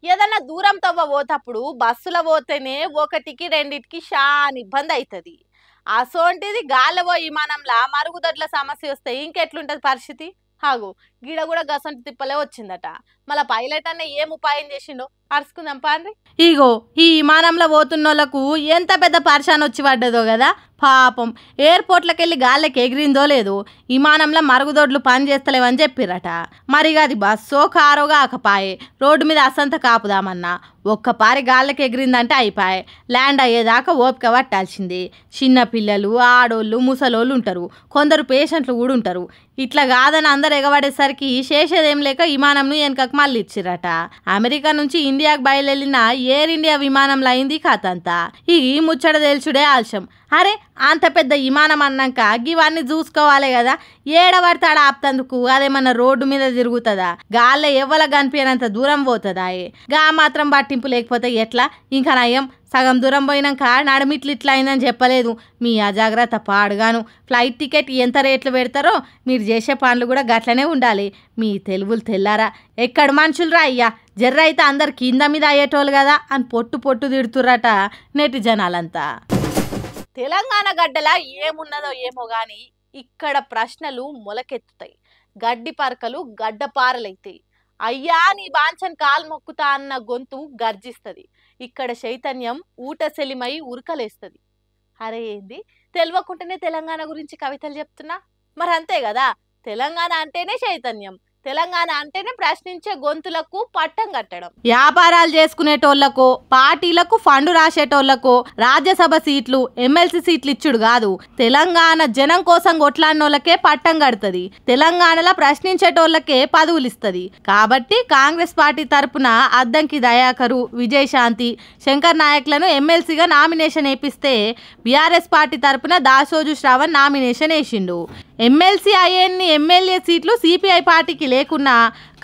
ఏదన్నా దూరం తవ్వ పోతప్పుడు బస్సుల పోతేనే ఒకటికి రెండిటికి షాన్ ఇబ్బంది అవుతుంది. అసోంటిది గాలి పోయి విమానంలా మరుగుదొడ్ల సమస్య వస్తే ఇంకెట్లుంటది పరిస్థితి? హాగు గీడ కూడా గసంటి తిప్పలే వచ్చిందట. మళ్ళా పైలట్ అన్న ఏం ఉపాయం చేసిండో అరుచుకుందాం పాండ్రి. ఇగో ఈ విమానంలో పోతున్నోళ్లకు ఎంత పెద్ద పరిశాన్ వచ్చి పడ్డదో కదా పాపం. ఎయిర్పోర్ట్లకు వెళ్ళి గాల్లకి ఎగిరిందో లేదో విమానంలో మరుగుదొడ్లు పని చేస్తలేవని చెప్పిరట. మరి అది బస్సో కారో కాకపాయే, రోడ్డు మీద అసంత కాపుదామన్నా ఒక్కపారి గాల్లకి ఎగిరిందంటే అయిపాయే. ల్యాండ్ అయ్యేదాకా ఓపిక పట్టాల్సిందే. చిన్నపిల్లలు, ఆడోళ్ళు, ముసలోళ్ళు ఉంటారు, కొందరు పేషెంట్లు కూడా ఉంటారు. ఇట్లా కాదని అందరు ఎగబడేసరికి చేసేదేం లేక విమానంను వెనకకు మళ్ళీ ఇచ్చిరట. అమెరికా నుంచి ఇండియాకు బయలుదేరిన ఎయిర్ ఇండియా విమానంలో అయింది కథ అంతా. ఈ ముచ్చట తెలుసుడే ఆలస్యం. అరే అంత పెద్ద విమానం అన్నాక ఇవన్నీ చూసుకోవాలి కదా, ఏడబడతాడు ఆపుతందుకు. అదేమన్నా రోడ్డు మీద తిరుగుతుందా? గాల్లో ఎవ్వల కనిపించినంత దూరం పోతుందా? గా మాత్రం పట్టింపు లేకపోతే ఎట్లా? ఇంకా నయం సగం దూరం పోయినాక నడమిట్లు ఇట్లా అయిందని చెప్పలేదు. మీ అజాగ్రత్త పాడుగాను. ఫ్లైట్ టికెట్ ఎంత రేట్లు పెడతారో మీరు చేసే పనులు కూడా గట్లనే ఉండాలి. మీ తెలుగులు తెల్లారా? ఎక్కడ మనుషులు రా అయ్యా, జర్ర అయితే అందరు కింద మీద అయ్యేటోళ్ళు కదా అని పొట్టు తిడుతుర్రట నెటి జనాలంతా. తెలంగాణ గడ్డలా ఏమున్నదో ఏమో గాని ఇక్కడ ప్రశ్నలు మొలకెత్తుతాయి. గడ్డి పరకలు గడ్డపారలైతాయి. అయ్యా నీ బాంచన్ కాలు మొక్కుతా అన్న గొంతు గర్జిస్తుంది. ఇక్కడ చైతన్యం ఊట సెలిమై ఉరకలేస్తుంది. అరే ఏంది తెలియకుండానే తెలంగాణ గురించి కవితలు చెప్తున్నా? మరి అంతే కదా, తెలంగాణ అంటేనే చైతన్యం, తెలంగాణ అంటేనే ప్రశ్నించే గొంతులకు పట్టం కట్టడం. వ్యాపారాలు చేసుకునేటోళ్లకు, పార్టీలకు ఫండ్ రాసేటోళ్లకు రాజ్యసభ సీట్లు, ఎమ్మెల్సీ సీట్లు ఇచ్చుడు కాదు, తెలంగాణ జనం కోసం కొట్లాడినోళ్ళకే పట్టం కడుతుంది. తెలంగాణలో ప్రశ్నించేటోళ్లకే పదవులు ఇస్తుంది. కాబట్టి కాంగ్రెస్ పార్టీ తరపున అద్దంకి దయాకరు, విజయశాంతి, శంకర్ నాయక్లను ఎమ్మెల్సీగా నామినేషన్ వేపిస్తే బీఆర్ఎస్ పార్టీ తరపున దాసోజు శ్రావణ్ నామినేషన్ వేసిండు. ఎమ్మెల్సీ అయ్యేన్ని ఎమ్మెల్యే సీట్లు సిపిఐ పార్టీకి లేకున్నా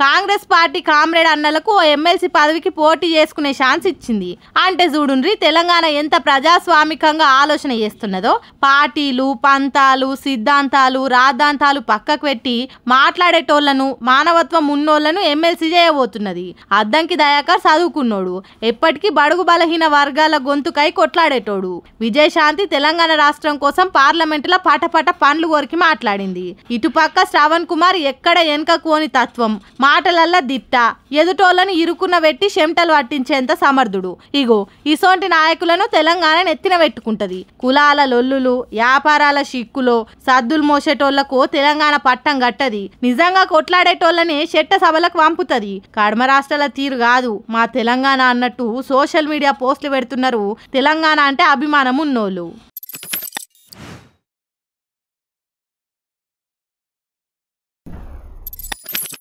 కాంగ్రెస్ పార్టీ కామ్రేడ్ అన్నలకు ఓ ఎమ్మెల్సీ పదవికి పోటీ చేసుకునే ఛాన్స్ ఇచ్చింది. అంటే చూడుండ్రి తెలంగాణ ఎంత ప్రజాస్వామికంగా ఆలోచన చేస్తున్నదో. పార్టీలు, పంతాలు, సిద్ధాంతాలు, రాద్ధాంతాలు పక్కకు పెట్టి మాట్లాడేటోళ్లను, మానవత్వం ఉన్నోళ్లను ఎమ్మెల్సీ చేయబోతున్నది. అద్దంకి దయాకర్ చదువుకున్నోడు, ఎప్పటికీ బడుగు బలహీన వర్గాల గొంతుకై కొట్లాడేటోడు. విజయశాంతి తెలంగాణ రాష్ట్రం కోసం పార్లమెంటులో పటపట పండ్లు కొరికి మాట్లాడింది. ఇటుపక్క శ్రావణ్ కుమార్ ఎక్కడ వెనకకోని తత్వం, మాటలల్లా దిట్ట, ఎదుటోళ్లను ఇరుకున్న వెట్టి చెమటలు పట్టించేంత సమర్థుడు. ఇగో ఇసోంటి నాయకులను తెలంగాణ నెత్తిన పెట్టుకుంటది. కులాల లొల్లులు, వ్యాపారాల షిక్కులో సద్దులు మోసేటోళ్లకు తెలంగాణ పట్టం గట్టది. నిజంగా కొట్లాడేటోళ్ళని చెట్ట సభలకు పంపుతుంది. కడమ రాష్ట్రాల తీరు కాదు మా తెలంగాణ అన్నట్టు సోషల్ మీడియా పోస్టులు పెడుతున్నారు తెలంగాణ అంటే అభిమానం ఉన్నోళ్ళు.